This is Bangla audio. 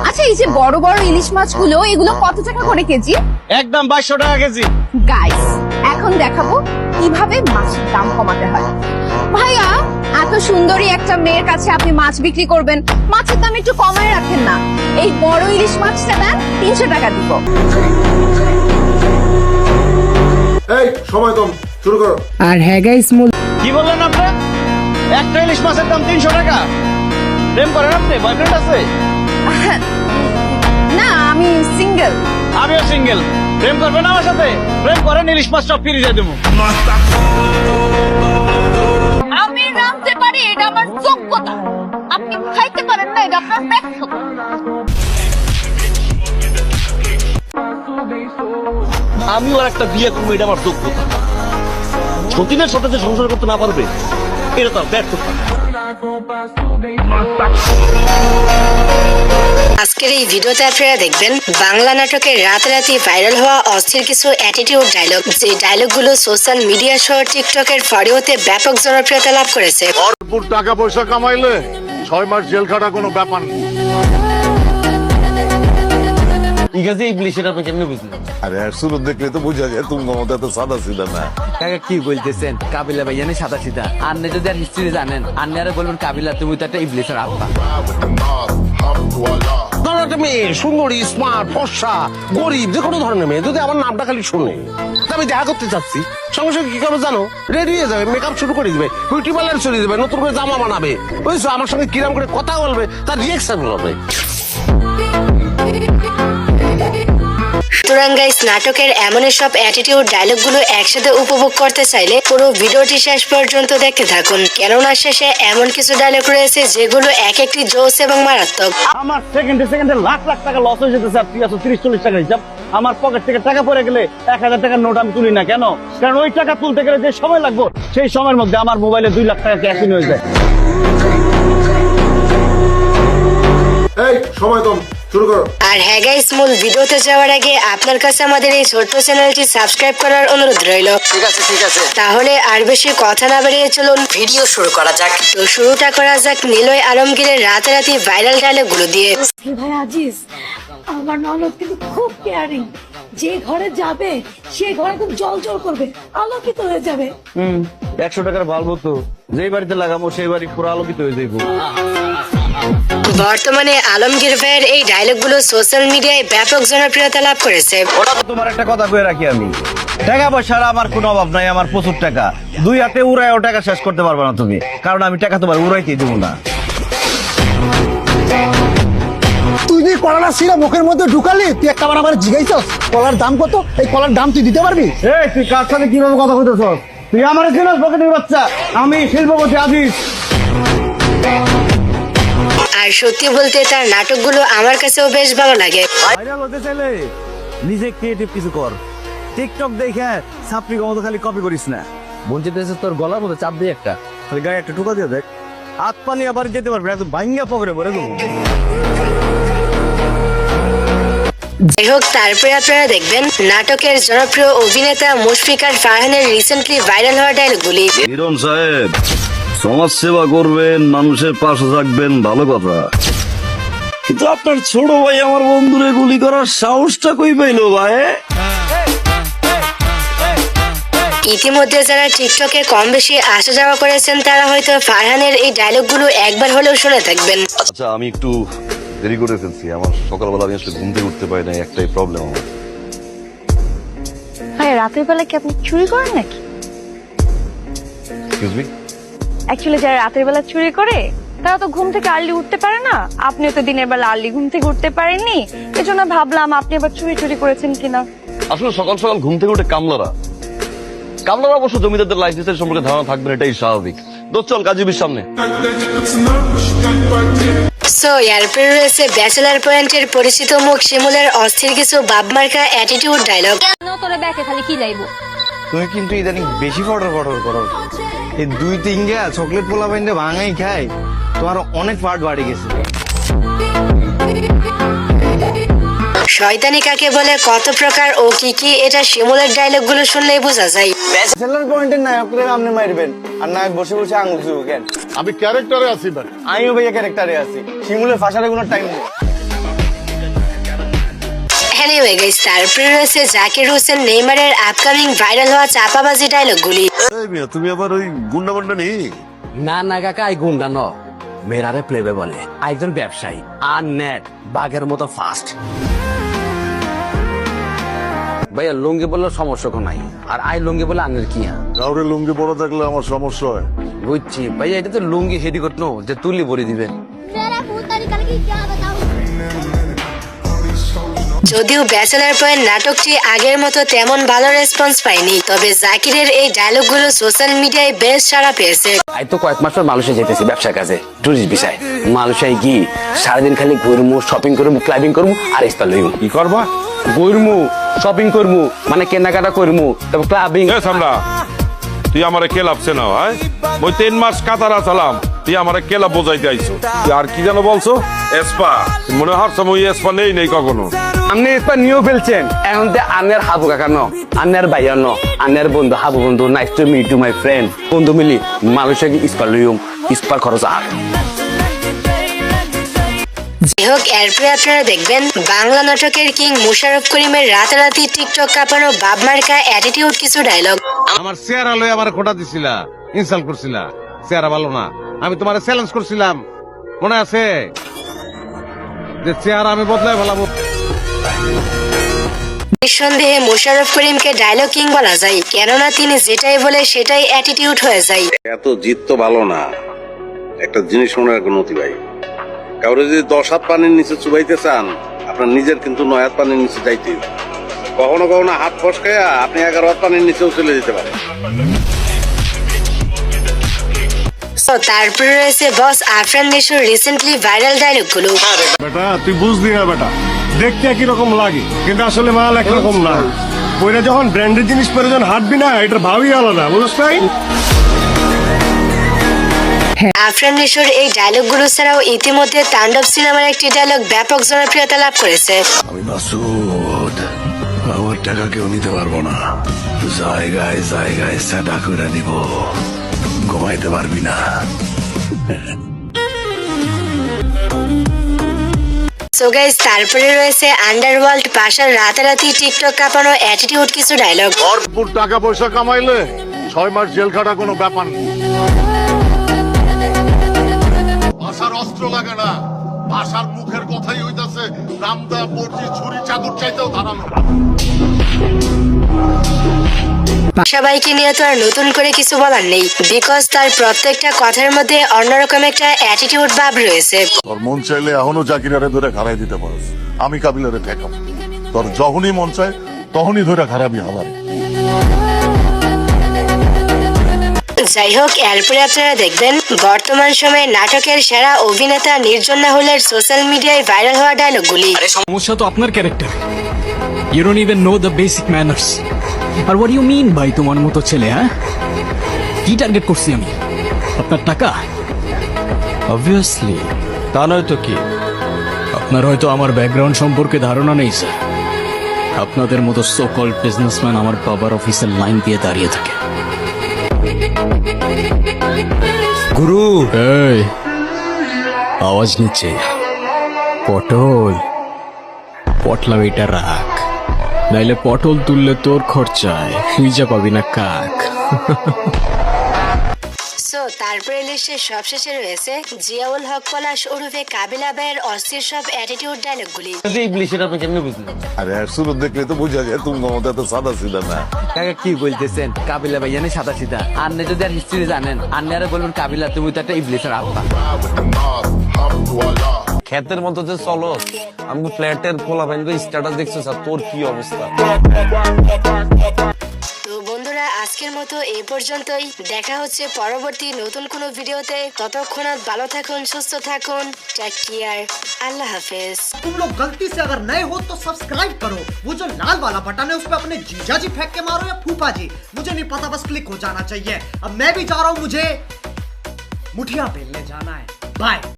আচ্ছা, এই যে বড় বড় ইলিশ মাছগুলো, এগুলো কত টাকা করে কেজি? একদম 2200 টাকা কেজি। গাইস, এখন দেখাবো কিভাবে মাছের দাম কমাতে হয়। ভাইয়া, এত সুন্দরী একটা মেয়ের কাছে আপনি মাছ বিক্রি করবেন, মাছের দাম একটু কমায় রাখেন না। এই বড় ইলিশ মাছটা দেন, 300 টাকা দিব। এই সময় কম, শুরু করো। আর হ্যাঁ গাইস, কি বললেন আপনি? একটা ইলিশ মাছের দাম 300 টাকা? প্রেম করেন আপনি? বয়ফ্রেন্ড আছে? না, আমি সিঙ্গেল। আমিও সিঙ্গেল। প্রেম করবেন আমার সাথে? প্রেম করেন, ইলিশ মাছ সব ফিরে দিয়ে দেবো। আমি নামতে পারি, এটা আমার যোগ্যতা। আপনি খাইতে পারেন না, এটা আপনার ব্যর্থতা। আমিও আর একটা বিয়ে করবো, এটা আমার যোগ্যতা। সতীনের সাথে যে সংসার করতে না পারবে, এটা তার ব্যর্থতা। আজকের এই ভিডিওতে আপনারা দেখবেন বাংলা নাটকের রাতারাতি ভাইরাল হওয়া অস্থির কিছু অ্যাটিটিউড ডায়লগ, যে ডায়লগগুলো সোশ্যাল মিডিয়া সহ টিকটকের ফরিওতে ব্যাপক জনপ্রিয়তা লাভ করেছে। ভরপুর টাকা পয়সা কামাইলে 6 মাস জেল খাটা কোনো ব্যাপার না। ঠিক আছে, এই পুলিশের আপনি কেমনে বুঝলেন? আরে শুরু দেখলে তো বোঝা যায় তুমি মমতা তো সাদা সিধা না। কাকা কি বলতেছেন? কাবিলা ভাইয়া নেই সাদা সিধা। আপনি যদি আর হিস্ট্রি জানেন, আপনি আর বলবেন কাবিলা তুমি তো একটা ইবলিশের আত্মা। ধরো একটা মেয়ে সুন্দরী, স্মার্ট, ফর্সা, গরিব, যে কোনো ধরনের মেয়ে যদি আমার নামটা খালি শুনে, তা আমি দেখা করতে চাচ্ছি, সঙ্গে সঙ্গে কি করবে জানো? রেডি হয়ে যাবে, মেকআপ শুরু করে দিবে, বিউটি পার্লার চলে যাবে, নতুন করে জামা বানাবে, বুঝছো? আমার সঙ্গে কিরাম করে কথা বলবে, তার রিয়েকশন হবে। সুতরাং গাইস, নাটকের এমন সব অ্যাটিটিউড ডায়লগগুলো একসাথে উপভোগ করতে চাইলে পুরো ভিডিওটি শেষ পর্যন্ত দেখতে থাকুন, কেননা শেষে এমন কিছু ডায়লগ রয়েছে যেগুলো এক একটি জোস এবং মারাত্মক। আমার সেকেন্ডে সেকেন্ডে লাখ লাখ টাকা লস হয়ে যেতেছে। আর 30-40 টাকা হিসাব। আমার পকেট থেকে টাকা পড়ে গেলে 1000 টাকার নোট আমি তুলি না। কেন? কারণ ওই টাকা তুলতে গেলে যে সময় লাগবে, সেই সময়ের মধ্যে আমার মোবাইলে 2 লাখ টাকা ক্যাশ ইন হয়ে যায়। এই সময় কম, শুরু করো। আর হ্যাঁ গাইস, মূল ভিডিওতে যাওয়ার আগে আপনার কাছে আমাদের এই ছোট্ট চ্যানেলটি সাবস্ক্রাইব করার অনুরোধ রইল। ঠিক আছে, ঠিক আছে। তাহলে আর বেশি কথা না বাড়িয়ে চলুন ভিডিও শুরু করা যাক। তো শুরুটা করা যাক নিলয় আলমগীরের রাতারাতি ভাইরাল ডায়লগ গুলো দিয়ে। ভাই আজিজ, আমার ননদ কিন্তু খুব কেয়ারিং। যে ঘরে যাবে সে ঘরে খুব জল জল করবে, আলোকিত হয়ে যাবে। 100 টাকার বাল্ব তো যেই বাড়িতে লাগাবো সেই বাড়ি পুরো আলোকিত হয়ে যাইব। বর্তমানে আলমগীর ভাইয়ের এই ডায়লগগুলো সোশ্যাল মিডিয়ায় ব্যাপক জনপ্রিয়তা লাভ করেছে। তোমার একটা কথা কয়ে রাখি, আমি টাকা পয়সার আমার কোনো অভাব নাই। আমার প্রচুর টাকা, 2 হাতে উড়ায়ও টাকা শেষ করতে পারবে না তুমি, কারণ আমি টাকা তোমার উড়াইতেই দেবো না। তুই যে কলাটা ছিল মুখের মধ্যে ঢুকালি, তুই একটা বার আমার জিগাইছস কলার দাম কত? এই কলার দাম তুই দিতে পারবি? এই তুই কার সাথে কিভাবে কথা কইতেছ? তুই আমার চিনস পকেটের বাচ্চা? আমি শিল্পপতি আজিজ। আর সত্যি বলতে তার নাটকগুলো আমার কাছেও বেশ ভালো লাগে। ভাইরাল হতে চাইলে নিজে ক্রিয়েটিভ কিছু কর। টিকটক দেখে ছাপড়ি মতো খালি কপি করিস না। বঞ্চিত হয়েছে তোর গলার মধ্যে চাপ দিয়ে একটা। খালি গায়ে একটা টুকা দিয়ে দেখ, হাত পানি আবার যেতে পারবে না, ভাঙ্গা পকেটে ভরে দেবো। যাই হোক, তারপরে আপনারা দেখবেন নাটকের জনপ্রিয় অভিনেতা মুশফিকার ফারহানের রিসেন্টলি ভাইরাল হওয়া ডায়লগগুলি। হিরণ সাহেব, সমাজ সেবা করবেন, মানুষের পাশে থাকবেন, ভালো কথা, কিন্তু আপনার ছোট ভাই আমার বন্ধুরে গুলি করার সাহসটা কই পাইলো ভাই? ইতিমধ্যে যারা টিকটকে কম বেশি আসা যাওয়া করেছেন তারা হয়তো ফারহানের এই ডায়লগগুলো একবার হলেও শুনে থাকবেন। আচ্ছা, আমি একটু দেরি করে ফেলছি। আমার সকালবেলা আমি আসলে ঘুম থেকে উঠতে পারি না, একটাই প্রবলেম আমার। ভাই, রাতের বেলা কি আপনি চুরি করেন নাকি? Excuse me? অ্যাকচুয়ালি যারা রাতের বেলা চুরি করে তারা তো ঘুম থেকে আর্লি উঠতে পারে না। আপনিও তো দিনের বেলা আর্লি ঘুম থেকে উঠতে পারেননি, এজন্য ভাবলাম আপনি আবার চুরি করেছেন কিনা। আসলে সকাল সকাল ঘুম থেকে উঠে কামলারা অবশ্য জমিদারদের লাইসেন্সের সম্পর্কে ধারণা থাকবে না, এটাই স্বাভাবিক। দোস্ত চল কাজীবির সামনে। সো এরপরে রয়েছে ব্যাচেলার পয়েন্টের পরিচিত মুখ শিমুলের অস্থির কিছু বাবমার্কা অ্যাটিটিউড ডায়লগ। তোরে ব্যাকে খালি কি লাইবো? তুমি কিন্তু ইদানিং বেশি ফটর করো। এই 2-3 গা চকলেট পোলা বাইন্দে ভাঙাই খাই, তোমার অনেক পার্ট বাড়ি গেছে। শয়তানি কাকে বলে, কত প্রকার ও কি কি, এটা শিমুলের ডায়লগগুলো শুনলেই বোঝা যায়। ব্যাচেলর পয়েন্টের নায়করে আপনি মারবেন আর নায়ক বসে বসে আঙুল চুবো কেন? আমি ক্যারেক্টারে আছি ভাই। আমিও ভাইয়া ক্যারেক্টারে আছি, শিমুলের ফাঁসারে কোনো টাইম নেই। এনিওয়ে গাইস, তারপরে রয়েছে জাকির হোসেন নেইমারের আপকামিং ভাইরাল হওয়া চাপাবাজি ডায়লগগুলি। এই মিয়া তুমি আবার ওই গুন্ডা মুন্ডা নেই? না না কাকা, আই গুন্ডা ন, মেরারে প্লেবে বলে একজন ব্যবসায়ী আর নেট বাঘের মতো ফাস্ট। ভাইয়া লুঙ্গি বললে সমস্যা কো নাই, আর আই লুঙ্গি বলে আনের কি কাউরে লুঙ্গি বড় থাকলে আমার সমস্যা হয়। বুঝছি ভাইয়া, এটা তো লুঙ্গি হেডি করতো যে তুলি ভরে দিবেন। যদিও ব্যাচেলার পয়েন্ট নাটকটি আগের মতো তেমন ভালো রেসপন্স পায়নি, তবে জাকিরের এই ডায়লগগুলো সোশ্যাল মিডিয়ায় বেশ সাড়া পেয়েছে। আই তো কয়েক মাস পর মালয়েশিয়া যেতেছি ব্যবসার কাজে, টুরিস্ট বিষয়। মালয়েশিয়ায় গিয়ে সারাদিন খালি ঘুরমু, শপিং করবো, ক্লাবিং করবো আর ইস্তা লইমু। কি করবা? ঘুরমু, শপিং করমু, মানে কেনাকাটা করমু, তারপর ক্লাবিং। সামরা তুই আমারে কেলাপ চেনাও? হ্যাঁ, ওই 3 মাস কাতারা চালাম, তুই আমারে কেলাপ বোঝাইতে আইছো। তুই আর কি যেন বলছো? এসপা মনে হচ্ছে ওই এসপা নেই কখনো। আপনি এসপা নিয়েও ফেলছেন, এখন তো আনের হাবু কাকা ন, আনের ভাইয়া ন, আনের বন্ধু হাবু বন্ধু। Nice to meet to my friend. বন্ধু মিলি মালয়েশিয়া কি ইস্পা লইম, ইস্পার খরচ আর। যাই হোক, এরপরে আপনারা দেখবেন বাংলা নাটকের কিং মোশাররফ করিমের রাতারাতি টিকটক কাঁপানো বাপ মার্কা অ্যাটিটিউড কিছু ডায়লগ। আমার চেহারা লয়ে আমার খোটা দিছিলা, ইনসাল্ট করছিলা, চেহারা ভালো না। আমি তোমার চ্যালেঞ্জ করছিলাম, মনে আছে? যে চেহারা আমি বদলায় ফেলাবো। নিঃসন্দেহে মোশাররফ করিমকে ডায়লগ কিং বলা যায়, কেননা তিনি যেটাই বলে সেটাই অ্যাটিটিউড হয়ে যায়। এত জিত তো ভালো না। একটা জিনিস মনে রাখবেন মতি ভাই, কাউরে যদি 10 হাত পানির নিচে চুবাইতে চান, আপনার নিজের কিন্তু 9 হাত পানির নিচে যাইতে হবে। কখনো কখনো হাত ফসকাইয়া আপনি 11 হাত পানির নিচেও চলে যেতে পারেন। তারপরে রয়েছে বস আফরান নিশোর রিসেন্টলি ভাইরাল ডায়লগগুলো। বেটা তুই বুঝলি না বেটা, দেখতে একই রকম লাগে কিন্তু আসলে মাল একরকম না। পরে যখন ব্র্যান্ডের জিনিস পরে যখন হাঁটবি না, এটার ভাবই আলাদা, বুঝছ তাই? আফরান নিশোর এই ডায়লগগুলো ছাড়াও ইতিমধ্যে তাণ্ডব সিনেমার একটি ডায়লগ ব্যাপক জনপ্রিয়তা লাভ করেছে। আমি মাসুদ, আমার টাকা কেউ নিতে পারবো না। জায়গায় জায়গায় সাদা করে দিব, ঘুমাইতে পারবি না। সো গাইস, তারপরে রয়েছে আন্ডারওয়ার্ল্ড পাশার রাতারাতি টিকটক কাঁপানো অ্যাটিটিউড কিছু ডায়লগ। ভরপুর টাকা পয়সা কামাইলে 6 মাস জেল খাটা কোনো ব্যাপার না। ভাষার অস্ত্র লাগে না, ভাষার মুখের কথাই হইতাছে রামদা বর্জি ছুরি চাদর চাইতেও ধারানো। সবাইকে নিয়ে তো আর নতুন করে কিছু বলার নেই, বিকজ তার প্রত্যেকটা কথার মধ্যে অন্যরকম একটা অ্যাটিটিউড ভাব রয়েছে। তোর মন চাইলে এখনো জাকিরারে ধরে খারাই দিতে পারস, আমি কাবিলারে ঠেকাম। তোর যখনই মন চায় তখনই ধরে খারাপই হবার। যাই হোক, এরপরে আপনারা দেখবেন বর্তমান সময়ে নাটকের সেরা অভিনেতা নির্জন রাহুলের সোশ্যাল মিডিয়ায় ভাইরাল হওয়া ডায়লগগুলি। সমস্যা তো আপনার character, you don't even know the basic manners. আর হোয়াট ইউ মিন ভাই তোমার মতো ছেলে? হ্যাঁ, কি টার্গেট করছি আমি? আপনার টাকা? অবভিয়াসলি, তা নয় তো কি? আপনার হয়তো আমার ব্যাকগ্রাউন্ড সম্পর্কে ধারণা নেই স্যার। আপনাদের মতো সো কল্ড বিজনেসম্যান আমার বাবার অফিসের লাইন দিয়ে দাঁড়িয়ে থাকে। গুরু, এই আওয়াজ নিচ্ছে পটল, পটলা এটা রাখ, নাইলে পটল তুললে তোর খরচায় তুই যা পাবি না কাক। সো তারপরে লিস্টের সবশেষে রয়েছে জিয়াউল হক পলাশ ওরফে কাবিলা ভাইয়ের অস্থির সব অ্যাটিটিউড ডায়লগগুলি। ইংলিশের আপনি কেমনে বুঝলেন? আরে শুরু দেখলে তো বোঝা যায় তুমি মতো এত সাদা ছিল না। কাকা কি বলতেছেন? কাবিলা ভাই জানি সাদা সিধা, আন্নে যদি আর হিস্ট্রি জানেন, আন্নারে বলবেন কাবিলা তুমি তো একটা ইবলিশের আত্মা। ক্ষেতের মতো যে চলো, আমি ফ্ল্যাটের পোলা বাইন স্ট্যাটাস দেখছো স্যার, তোর কি অবস্থা? তো বন্ধুরা, আজকের মতো এই পর্যন্তই। দেখা হচ্ছে পরবর্তী নতুন কোনো ভিডিওতে। ততক্ষণ ভালো থাকুন, সুস্থ থাকুন, টেক কেয়ার, আল্লাহ হাফেজ। तुम लोग गलती से अगर नए हो तो सब्सक्राइब करो, वो जो लाल वाला बटन है उस पर अपने जीजा जी फेंक के मारो या फूफा जी, मुझे नहीं पता, बस क्लिक हो जाना चाहिए। अब मैं भी जा रहा हूं, मुझे मुठिया बेलने जाना है। बाय।